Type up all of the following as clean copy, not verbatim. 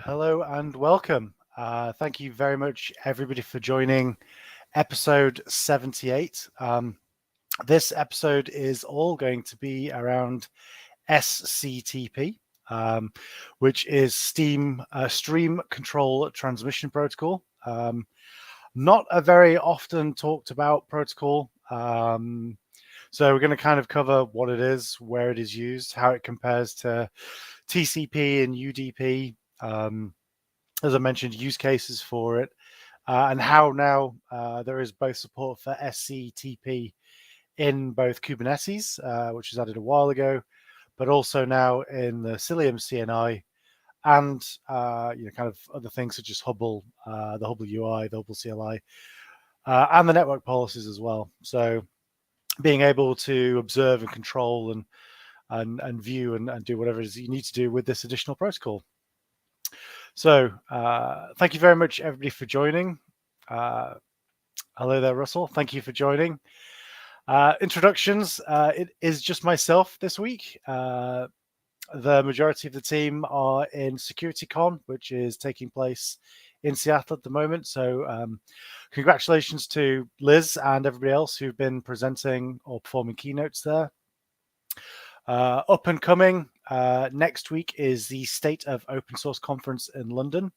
Hello, and welcome. Thank you very much, everybody, for joining episode 78. This episode is all going to be around SCTP, which is Stream Control Transmission Protocol. Not a very often talked about protocol. So we're going to kind of cover what it is, where it is used, how it compares to TCP and UDP, as I mentioned, use cases for it, and how now there is both support for SCTP in both Kubernetes, which was added a while ago, but also now in the Cilium CNI, and kind of other things such as Hubble, the Hubble UI, the Hubble CLI, and the network policies as well. So being able to observe and control and view and do whatever it is you need to do with this additional protocol. So thank you very much, everybody, for joining. Hello there, Russell. Thank you for joining. Introductions. It is just myself this week. The majority of the team are in SecurityCon, which is taking place in Seattle at the moment. So congratulations to Liz and everybody else who've been presenting or performing keynotes there. Up and coming next week is the State of Open Source Conference in London.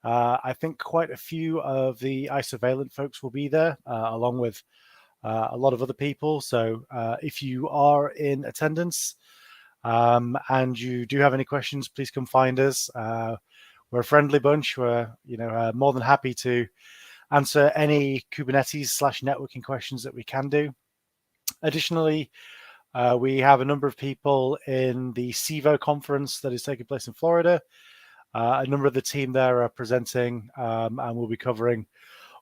I think quite a few of the iSurveillance folks will be there, along with a lot of other people. So if you are in attendance and you do have any questions, please come find us. We're a friendly bunch. We're more than happy to answer any Kubernetes/networking questions that we can do. Additionally, we have a number of people in the CIVO conference that is taking place in Florida. A number of the team there are presenting, and we'll be covering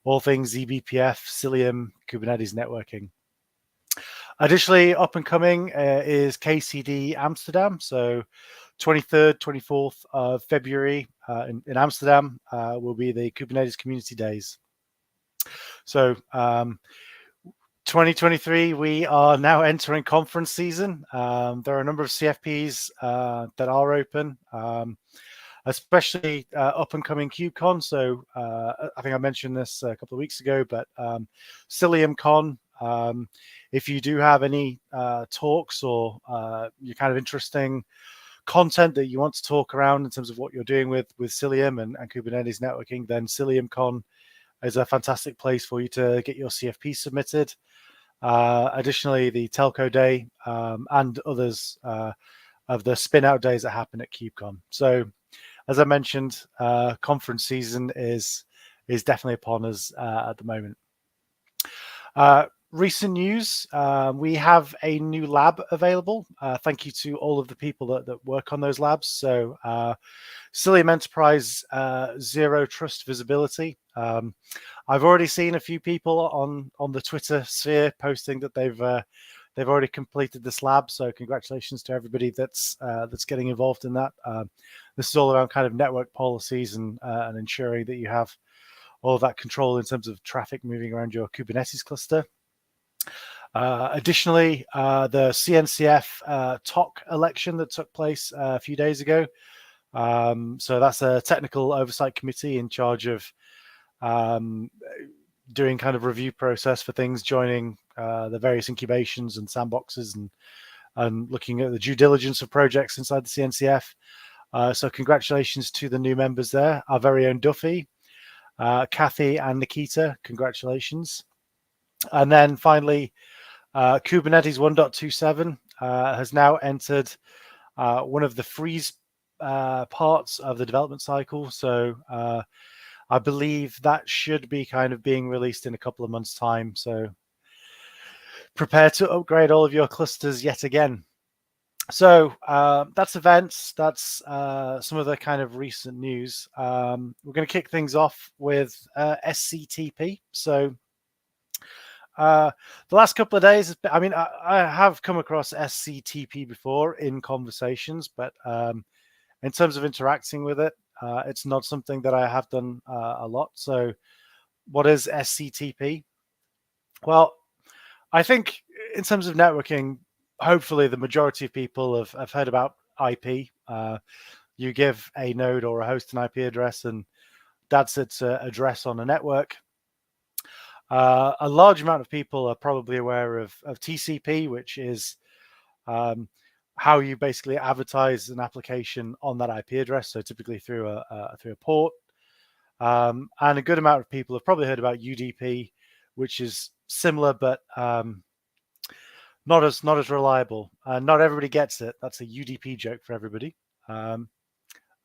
all things eBPF, Cilium, Kubernetes networking. Additionally, up and coming is KCD Amsterdam. So 23rd, 24th of February in Amsterdam will be the Kubernetes Community Days. So 2023, we are now entering conference season. There are a number of CFPs that are open, especially up and coming KubeCon. So I think I mentioned this a couple of weeks ago, but CiliumCon, if you do have any talks or your kind of interesting content that you want to talk around in terms of what you're doing with Cilium and Kubernetes networking, then CiliumCon is a fantastic place for you to get your CFP submitted. Additionally, the Telco Day and others of the spin-out days that happen at KubeCon. So, as I mentioned, conference season is definitely upon us at the moment. Recent news, we have a new lab available. Thank you to all of the people that work on those labs. So Cilium Enterprise Zero Trust Visibility. I've already seen a few people on the Twitter sphere posting that they've already completed this lab. So congratulations to everybody that's getting involved in that. This is all around kind of network policies and ensuring that you have all of that control in terms of traffic moving around your Kubernetes cluster. Additionally, the CNCF TOC election that took place a few days ago. So that's a technical oversight committee in charge of doing kind of review process for things, joining the various incubations and sandboxes and looking at the due diligence of projects inside the CNCF. So congratulations to the new members there. Our very own Duffy, Kathy and Nikita, congratulations. And then finally, Kubernetes 1.27 has now entered one of the freeze parts of the development cycle. So I believe that should be kind of being released in a couple of months' time. So prepare to upgrade all of your clusters yet again. So that's events. That's some of the kind of recent news. We're going to kick things off with SCTP. So The last couple of days, I mean, I have come across SCTP before in conversations, but in terms of interacting with it, it's not something that I have done a lot. So what is SCTP? Well, I think in terms of networking, hopefully the majority of people have heard about IP. You give a node or a host an IP address, and that's its address on a network. A large amount of people are probably aware of TCP, which is how you basically advertise an application on that IP address. So typically through a port. And a good amount of people have probably heard about UDP, which is similar but not as reliable. Not everybody gets it. That's a UDP joke for everybody.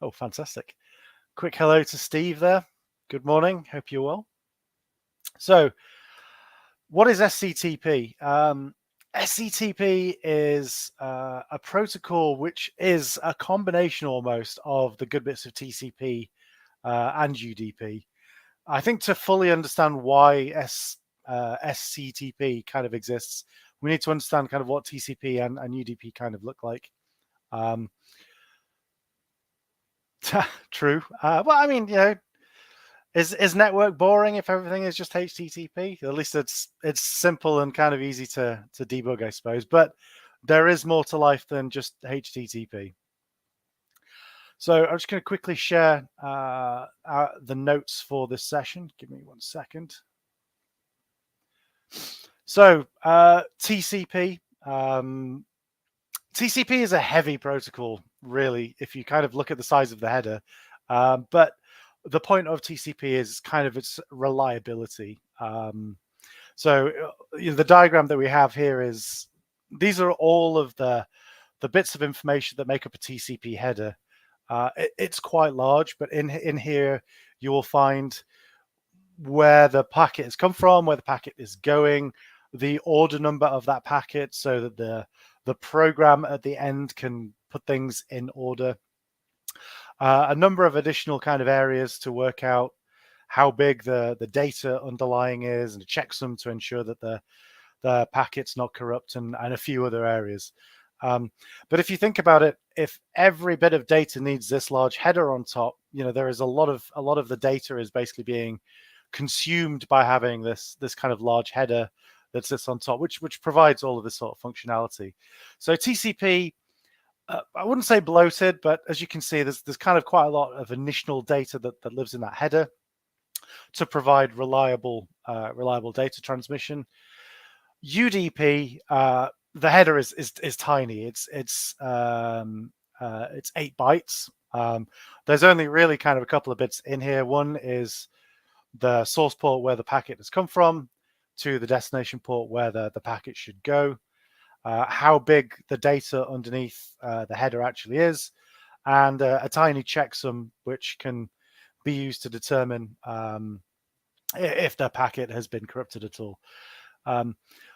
Oh, fantastic! Quick hello to Steve there. Good morning. Hope you're well. So, what is SCTP? SCTP is a protocol which is a combination almost of the good bits of TCP and UDP. I think to fully understand why SCTP kind of exists, we need to understand kind of what TCP and UDP kind of look like. True. Well, I mean, is network boring if everything is just HTTP? At least it's simple and kind of easy to debug, I suppose. But there is more to life than just HTTP. So I'm just going to quickly share the notes for this session. Give me 1 second. So TCP. TCP is a heavy protocol, really, if you kind of look at the size of the header. But the point of TCP is kind of its reliability. So the diagram that we have here is, these are all of the bits of information that make up a TCP header. It's quite large, but in here you will find where the packet has come from, where the packet is going, the order number of that packet, so that the program at the end can put things in order. A number of additional kind of areas to work out how big the data underlying is, and a checksum to ensure that the packet's not corrupt, and a few other areas. But if you think about it, if every bit of data needs this large header on top, there is a lot of the data is basically being consumed by having this kind of large header that sits on top, which provides all of this sort of functionality. So TCP, I wouldn't say bloated, but as you can see, there's kind of quite a lot of initial data that lives in that header to provide reliable data transmission. UDP, the header is tiny. It's 8 bytes. There's only really kind of a couple of bits in here. One is the source port where the packet has come from, to the destination port where the packet should go, how big the data underneath the header actually is, and a tiny checksum which can be used to determine if the packet has been corrupted at all.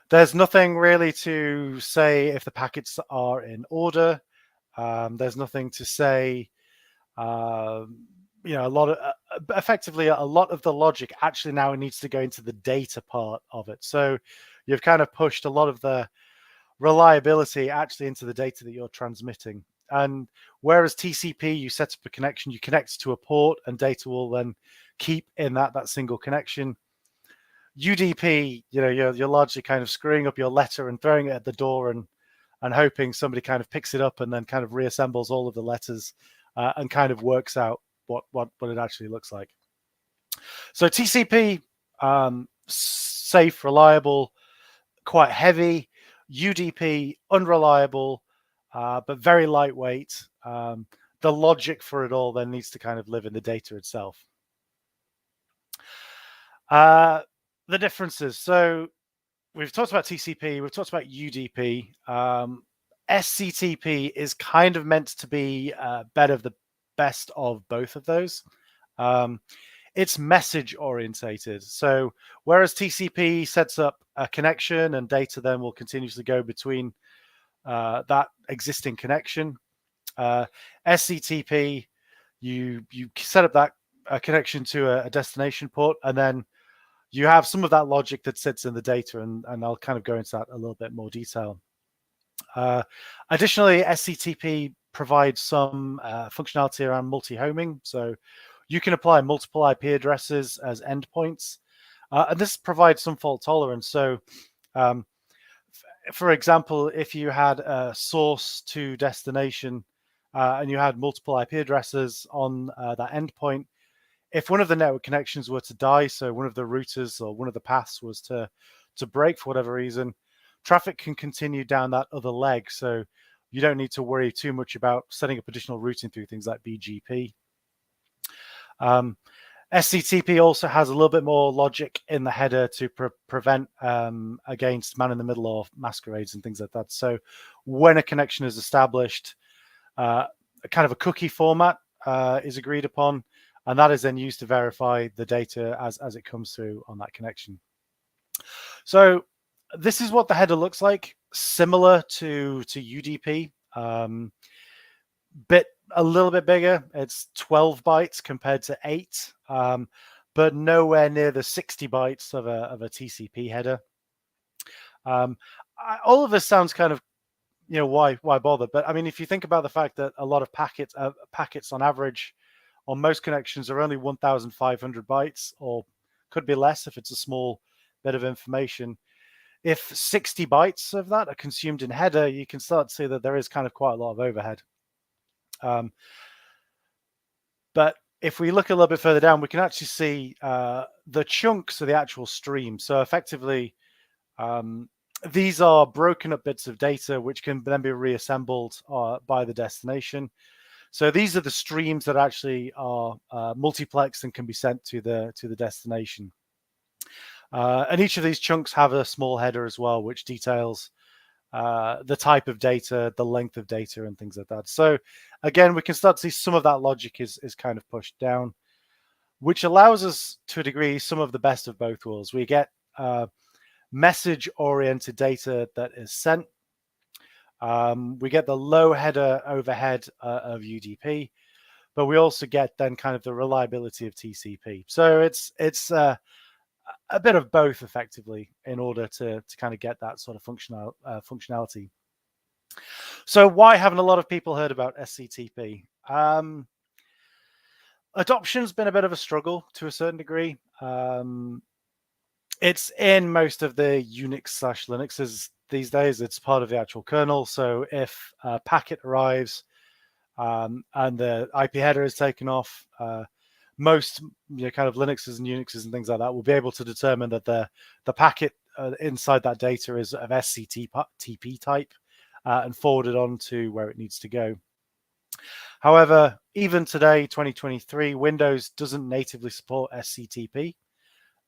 There's nothing really to say if the packets are in order. There's nothing to say, effectively a lot of the logic actually now needs to go into the data part of it. So you've kind of pushed a lot of the reliability actually into the data that you're transmitting. And whereas TCP, you set up a connection, you connect to a port, and data will then keep in that single connection. UDP, you're largely kind of screwing up your letter and throwing it at the door and hoping somebody kind of picks it up and then kind of reassembles all of the letters and kind of works out what it actually looks like. So TCP, safe, reliable, quite heavy. UDP, unreliable, but very lightweight. The logic for it all then needs to kind of live in the data itself. The differences. So we've talked about TCP, we've talked about UDP. SCTP is kind of meant to be the best of both of those. It's message orientated. So whereas TCP sets up a connection and data then will continuously go between that existing connection, SCTP, you set up that connection to a destination port, and then you have some of that logic that sits in the data, and I'll kind of go into that a little bit more detail. Additionally, SCTP provides some functionality around multi-homing. So you can apply multiple IP addresses as endpoints, and this provides some fault tolerance. So for example, if you had a source to destination and you had multiple IP addresses on that endpoint, if one of the network connections were to die, so one of the routers or one of the paths was to break for whatever reason, traffic can continue down that other leg. So you don't need to worry too much about setting up additional routing through things like BGP. SCTP also has a little bit more logic in the header to prevent against man-in-the-middle or masquerades and things like that. So when a connection is established, a kind of a cookie format is agreed upon, and that is then used to verify the data as it comes through on that connection. So this is what the header looks like, similar to UDP, a little bit bigger. It's 12 bytes compared to 8, but nowhere near the 60 bytes of a TCP header. All of this sounds kind of, why bother? But I mean, if you think about the fact that a lot of packets on average on most connections are only 1,500 bytes, or could be less if it's a small bit of information. If 60 bytes of that are consumed in header, you can start to see that there is kind of quite a lot of overhead. But if we look a little bit further down, we can actually see the chunks of the actual stream. So effectively, these are broken up bits of data which can then be reassembled by the destination. So these are the streams that actually are multiplexed and can be sent to the destination. And each of these chunks have a small header as well, which details the type of data, the length of data, and things like that. So again, we can start to see some of that logic is kind of pushed down, which allows us to a degree some of the best of both worlds. We get message-oriented data that is sent. We get the low header overhead of UDP, but we also get then kind of the reliability of TCP. So it's a bit of both effectively in order to kind of get that sort of functionality. So why haven't a lot of people heard about SCTP? Adoption's been a bit of a struggle to a certain degree. It's in most of the Unix/Linuxes these days. It's part of the actual kernel. So if a packet arrives and the IP header is taken off, most kind of Linuxes and Unixes and things like that will be able to determine that the packet inside that data is of SCTP type and forwarded on to where it needs to go. However, even today, 2023, Windows doesn't natively support SCTP.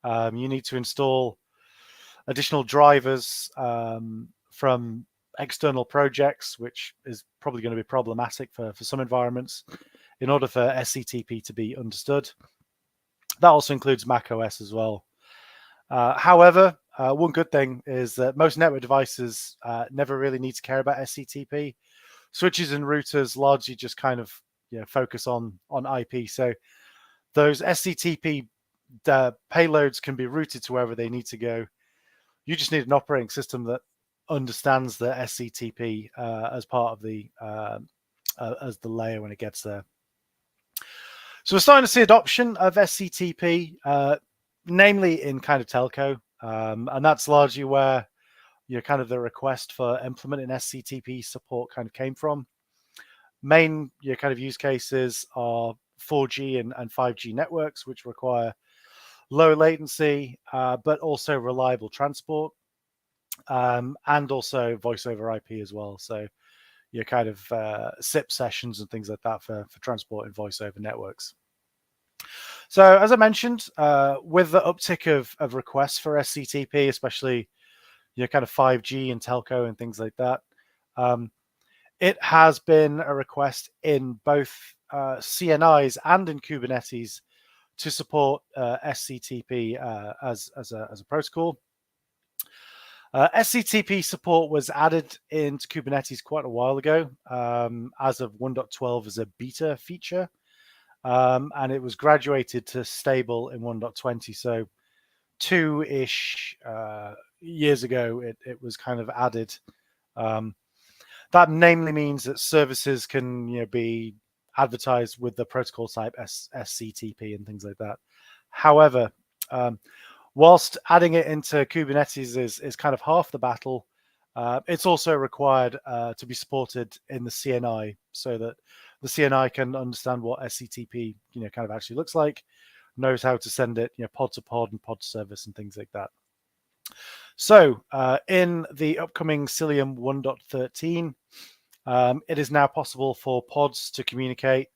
You need to install additional drivers from external projects, which is probably going to be problematic for some environments in order for SCTP to be understood. That also includes Mac OS as well. However, one good thing is that most network devices never really need to care about SCTP. Switches and routers largely just kind of focus on IP. So those SCTP payloads can be routed to wherever they need to go. You just need an operating system that understands the SCTP as part of the as the layer when it gets there. So we're starting to see adoption of SCTP, namely in kind of telco, and that's largely where kind of the request for implementing SCTP support kind of came from. Main kind of use cases are 4G and 5G networks, which require low latency, but also reliable transport, and also voice over IP as well. So kind of SIP sessions and things like that for transporting voice over networks. So as I mentioned, with the uptick of requests for SCTP, especially kind of 5G and telco and things like that, it has been a request in both CNIs and in Kubernetes to support SCTP as a protocol. SCTP support was added into Kubernetes quite a while ago as of 1.12 as a beta feature, and it was graduated to stable in 1.20. So 2-ish years ago, it was kind of added. That namely means that services can be advertised with the protocol type SCTP and things like that. However, whilst adding it into Kubernetes is kind of half the battle, it's also required to be supported in the CNI so that the CNI can understand what SCTP kind of actually looks like, knows how to send it pod to pod and pod to service and things like that. So in the upcoming Cilium 1.13, it is now possible for pods to communicate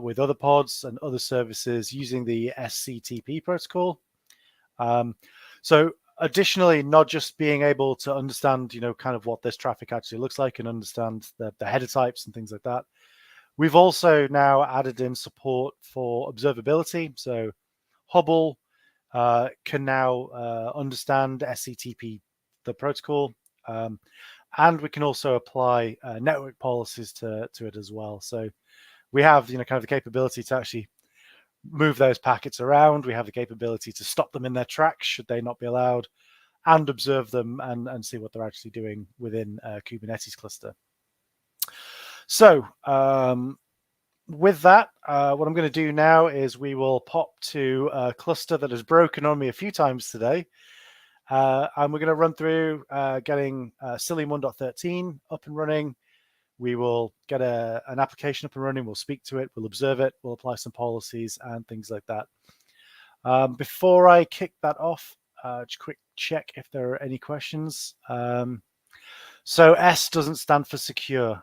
with other pods and other services using the SCTP protocol. So additionally, not just being able to understand, kind of what this traffic actually looks like and understand the header types and things like that, we've also now added in support for observability. So Hubble can now understand SCTP, the protocol, and we can also apply network policies to it as well. So we have, kind of the capability to actually move those packets around. We have the capability to stop them in their tracks should they not be allowed, and observe them and see what they're actually doing within a Kubernetes cluster. So with that, what I'm going to do now is we will pop to a cluster that has broken on me a few times today. And we're going to run through getting Cilium 1.13 up and running. We will get an application up and running. We'll speak to it. We'll observe it. We'll apply some policies and things like that. Before I kick that off, just quick check if there are any questions. So S doesn't stand for secure.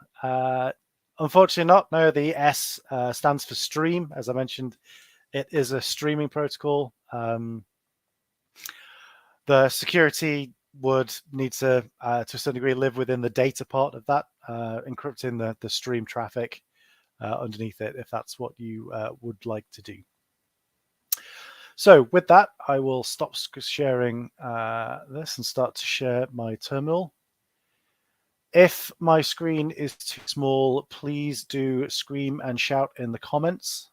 Unfortunately not. No, the S stands for stream. As I mentioned, it is a streaming protocol. The security would need to a certain degree, live within the data part of that, encrypting the stream traffic underneath it, if that's what you would like to do. So with that, I will stop sharing this and start to share my terminal. If my screen is too small, please do scream and shout in the comments.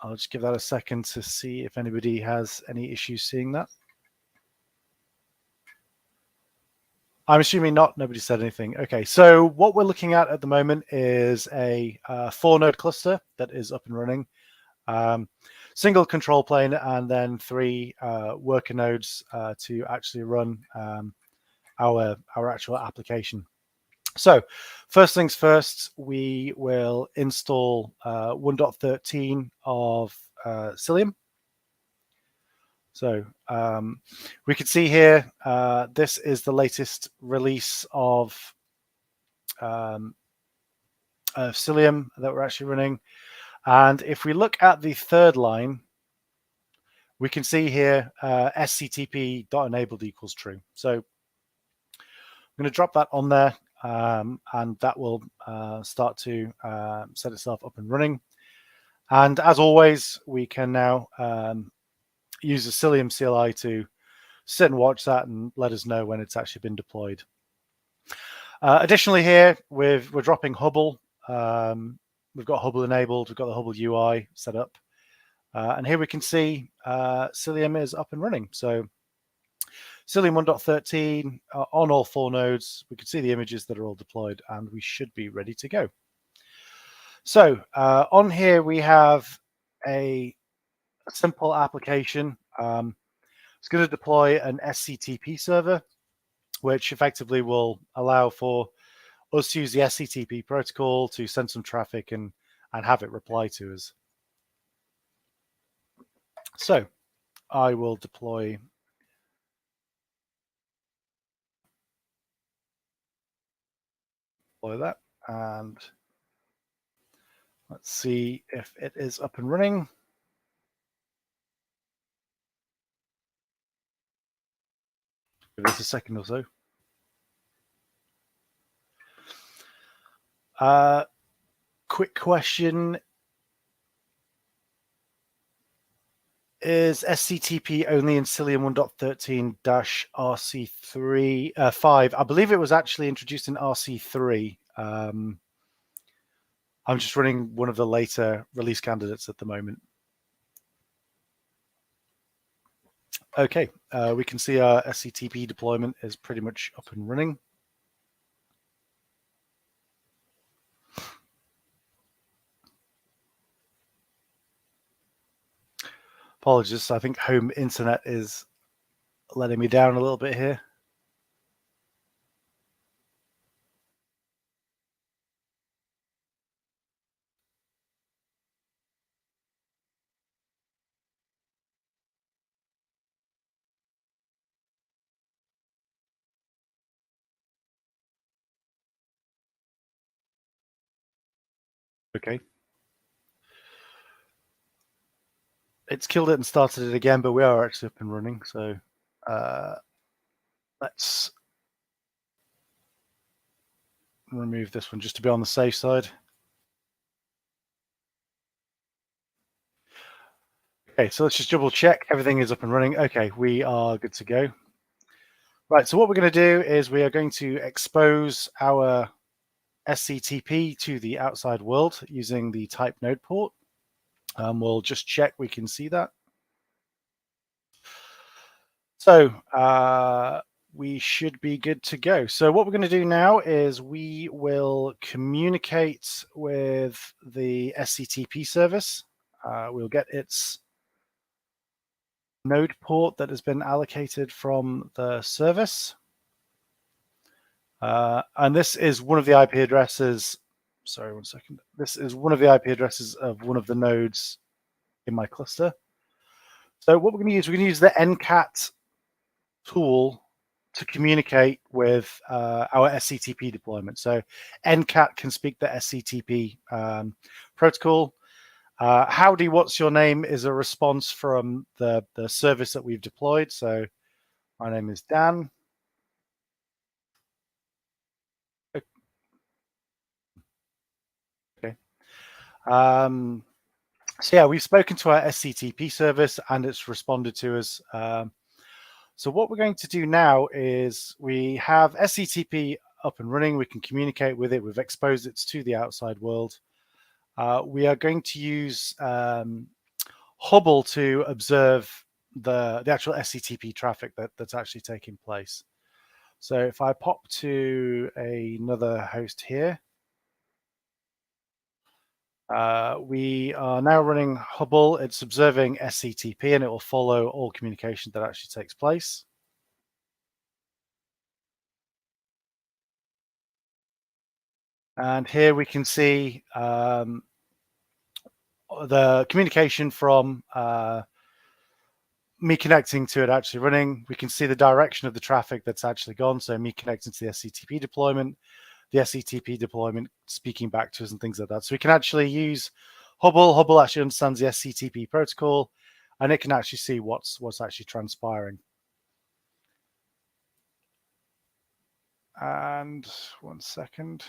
I'll just give that a second to see if anybody has any issues seeing that. I'm assuming not. Nobody said anything. Okay, so what we're looking at the moment is a 4-node cluster that is up and running. Single control plane and then 3 worker nodes to actually run our actual application. So first things first, we will install 1.13 of Cilium. So we can see here, this is the latest release of Cilium that we're actually running. And if we look at the third line, we can see here SCTP.enabled equals true. So I'm going to drop that on there, and that will start to set itself up and running. And as always, we can now use the Cilium CLI to sit and watch that and let us know when it's actually been deployed. Additionally here, we're dropping Hubble. We've got Hubble enabled. We've got the Hubble UI set up. And here we can see Cilium is up and running. So Cilium 1.13 on all 4 nodes. We can see the images that are all deployed, and we should be ready to go. So on here, we have a simple application. It's going to deploy an SCTP server, which effectively will allow for us to use the SCTP protocol to send some traffic and have it reply to us. So I will deploy that, and let's see if it is up and running. Give this a second or so. Quick question. Is SCTP only in Cilium 1.13-RC3 5? I believe it was actually introduced in RC3. I'm just running one of the later release candidates at the moment. Okay, we can see our SCTP deployment is pretty much up and running. Apologies, I think home internet is letting me down a little bit here. Okay. It's killed it and started it again, but we are actually up and running. So let's remove this one just to be on the safe side. Okay, so let's just double check. Everything is up and running. Okay, we are good to go. Right, so what we're going to do is we are going to expose our SCTP to the outside world using the type node port. We'll just check we can see that. So we should be good to go. So what we're going to do now is we will communicate with the SCTP service. We'll get its node port that has been allocated from the service. And this is one of the IP addresses. Sorry, 1 second. This is one of the IP addresses of one of the nodes in my cluster. So what we're going to use the NCAT tool to communicate with our SCTP deployment. So NCAT can speak the SCTP protocol. Howdy, what's your name is a response from the service that we've deployed. So my name is Dan. Okay. So yeah, we've spoken to our SCTP service and it's responded to us. So what we're going to do now is we have SCTP up and running. We can communicate with it. We've exposed it to the outside world. We are going to use Hubble to observe the actual SCTP traffic that's actually taking place. So if I pop to another host here, we are now running Hubble. It's observing SCTP and it will follow all communication that actually takes place. And here we can see the communication from me connecting to it actually running. We can see the direction of the traffic that's actually gone. So me connecting to the SCTP deployment, the SCTP deployment speaking back to us and things like that. So we can actually use Hubble. Hubble actually understands the SCTP protocol and it can actually see what's actually transpiring. And 1 second.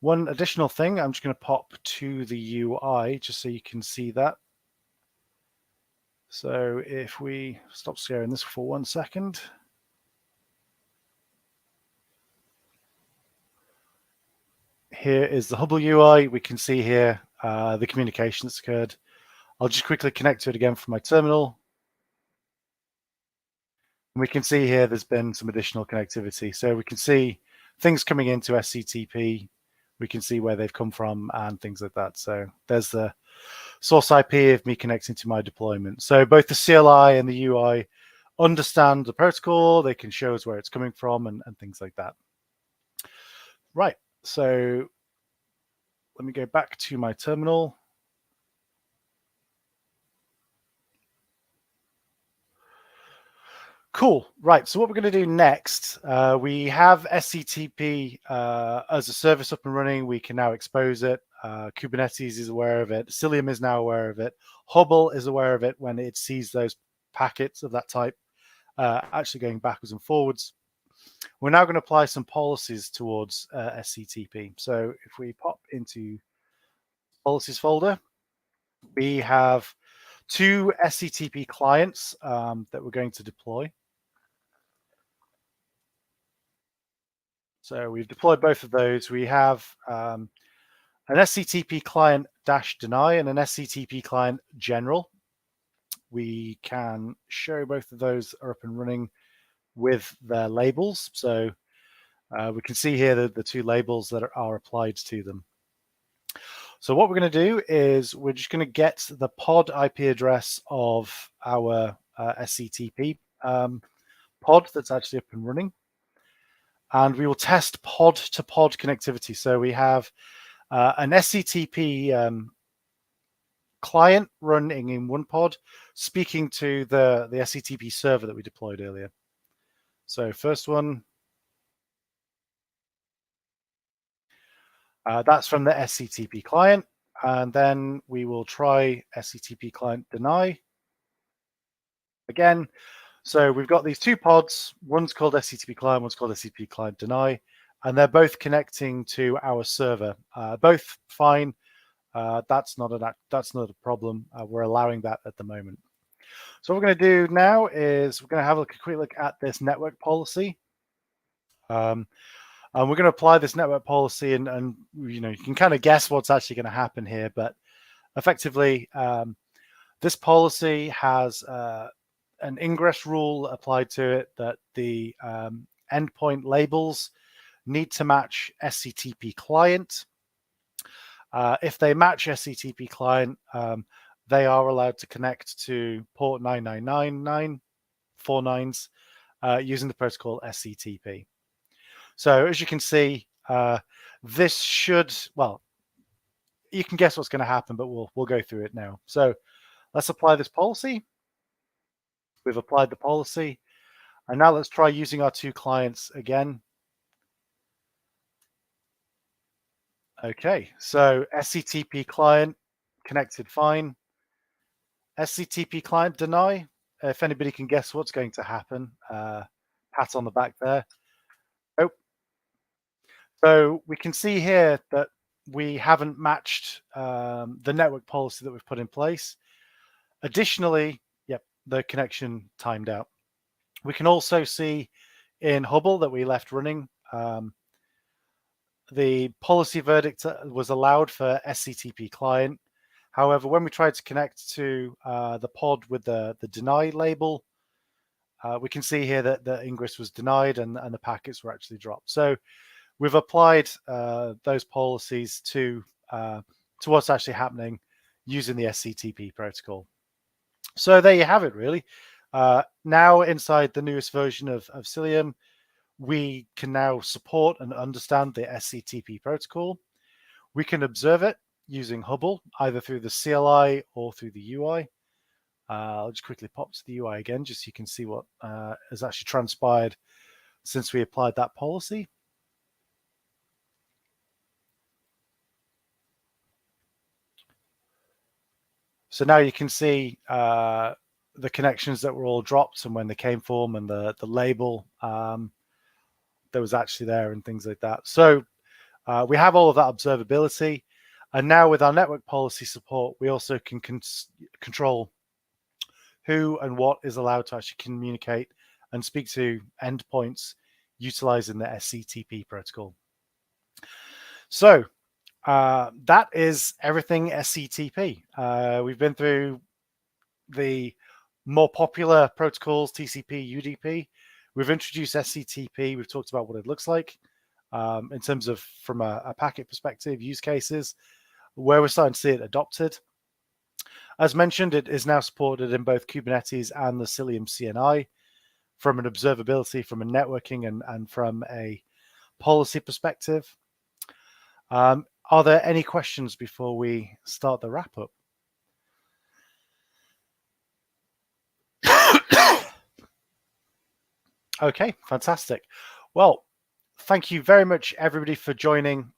One additional thing, I'm just going to pop to the UI just so you can see that. So if we stop sharing this for 1 second. Here is the Hubble UI. We can see here the communication that's occurred. I'll just quickly connect to it again from my terminal. And we can see here there's been some additional connectivity. So we can see things coming into SCTP. We can see where they've come from and things like that. So there's the source IP of me connecting to my deployment. So both the CLI and the UI understand the protocol. They can show us where it's coming from and things like that. Right. So let me go back to my terminal. Cool. Right. So what we're going to do next, we have SCTP as a service up and running. We can now expose it. Kubernetes is aware of it. Cilium is now aware of it. Hubble is aware of it when it sees those packets of that type actually going backwards and forwards. We're now going to apply some policies towards SCTP. So if we pop into policies folder, we have 2 SCTP clients that we're going to deploy. So we've deployed both of those. We have an SCTP client -deny and an SCTP client general. we can show both of those are up and running with their labels. So we can see here the two labels that are applied to them. So what we're going to do is we're just going to get the pod IP address of our SCTP pod that's actually up and running. And we will test pod-to-pod connectivity. So we have an SCTP client running in one pod, speaking to the SCTP server that we deployed earlier. So first one, that's from the SCTP client. And then we will try SCTP client deny. Again, so we've got these two pods. One's called SCTP client, one's called SCTP client deny. And they're both connecting to our server. Both fine. That's not a problem. We're allowing that at the moment. So what we're going to do now is we're going to have a quick look at this network policy. And we're going to apply this network policy, and you can kind of guess what's actually going to happen here. But effectively, this policy has an ingress rule applied to it that the endpoint labels need to match SCTP client. If they match SCTP client, they are allowed to connect to port 999949s using the protocol SCTP. So as you can see, this should, well, you can guess what's going to happen, but we'll go through it now. So let's apply this policy. We've applied the policy. And now let's try using our two clients again. Okay, so SCTP client connected fine. SCTP client deny. If anybody can guess what's going to happen, pat on the back there. Oh, so we can see here that we haven't matched the network policy that we've put in place. Additionally, yep, the connection timed out. We can also see in Hubble that we left running, the policy verdict was allowed for SCTP client. However, when we tried to connect to the pod with the deny label, we can see here that the ingress was denied and the packets were actually dropped. So we've applied those policies to what's actually happening using the SCTP protocol. So there you have it, really. Now inside the newest version of Cilium, we can now support and understand the SCTP protocol. We can observe it using Hubble, either through the CLI or through the UI. I'll just quickly pop to the UI again, just so you can see what has actually transpired since we applied that policy. So now you can see the connections that were all dropped and when they came from, and the label that was actually there and things like that. So we have all of that observability. And now with our network policy support, we also can control who and what is allowed to actually communicate and speak to endpoints utilizing the SCTP protocol. So that is everything SCTP. We've been through the more popular protocols, TCP, UDP. We've introduced SCTP. We've talked about what it looks like in terms of from a packet perspective, use cases, where we're starting to see it adopted. As mentioned, it is now supported in both Kubernetes and the Cilium CNI from an observability, from a networking, and from a policy perspective. Are there any questions before we start the wrap up? Okay, fantastic. Well, thank you very much, everybody, for joining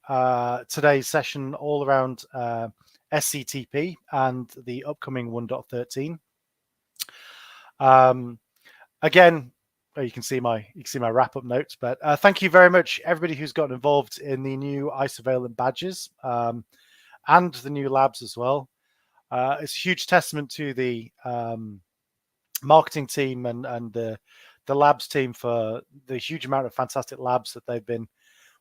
today's session all around SCTP and the upcoming 1.13. Again, you can see my wrap-up notes, but thank you very much, everybody who's gotten involved in the new iSurveillance badges and the new labs as well. It's a huge testament to the marketing team and the labs team for the huge amount of fantastic labs that they've been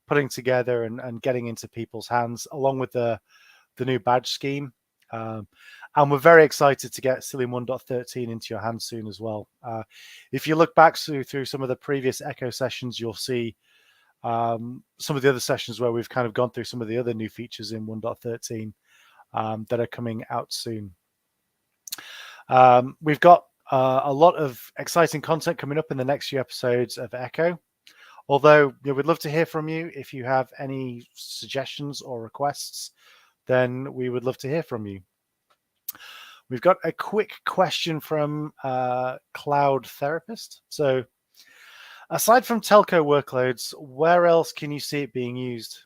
putting together and getting into people's hands, along with the new badge scheme. And we're very excited to get Cilium 1.13 into your hands soon as well. If you look back through some of the previous eCHO sessions, you'll see some of the other sessions where we've kind of gone through some of the other new features in 1.13 that are coming out soon. We've got a lot of exciting content coming up in the next few episodes of eCHO. Although we'd love to hear from you. If you have any suggestions or requests, then we would love to hear from you. We've got a quick question from Cloud Therapist. So, aside from telco workloads, where else can you see it being used?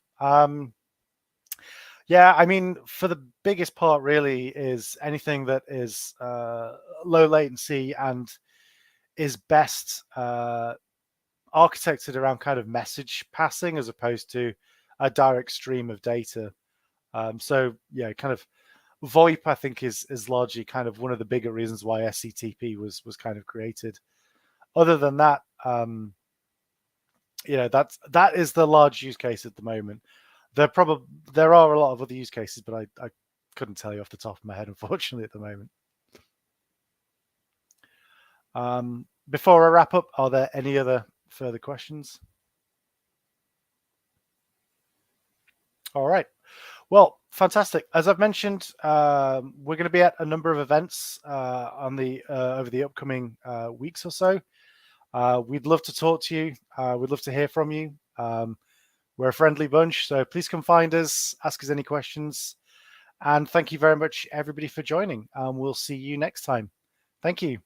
Yeah, I mean, for the biggest part, really, is anything that is low latency and is best architected around kind of message passing as opposed to a direct stream of data. So yeah, kind of VoIP, I think, is largely kind of one of the bigger reasons why SCTP was kind of created. Other than that, that is the large use case at the moment. There are a lot of other use cases, but I couldn't tell you off the top of my head, unfortunately, at the moment. Before I wrap up, are there any other further questions? All right. Well, fantastic. As I've mentioned, we're going to be at a number of events over the upcoming weeks or so. We'd love to talk to you. We'd love to hear from you. We're a friendly bunch, so please come find us, ask us any questions. And thank you very much, everybody, for joining. We'll see you next time. Thank you.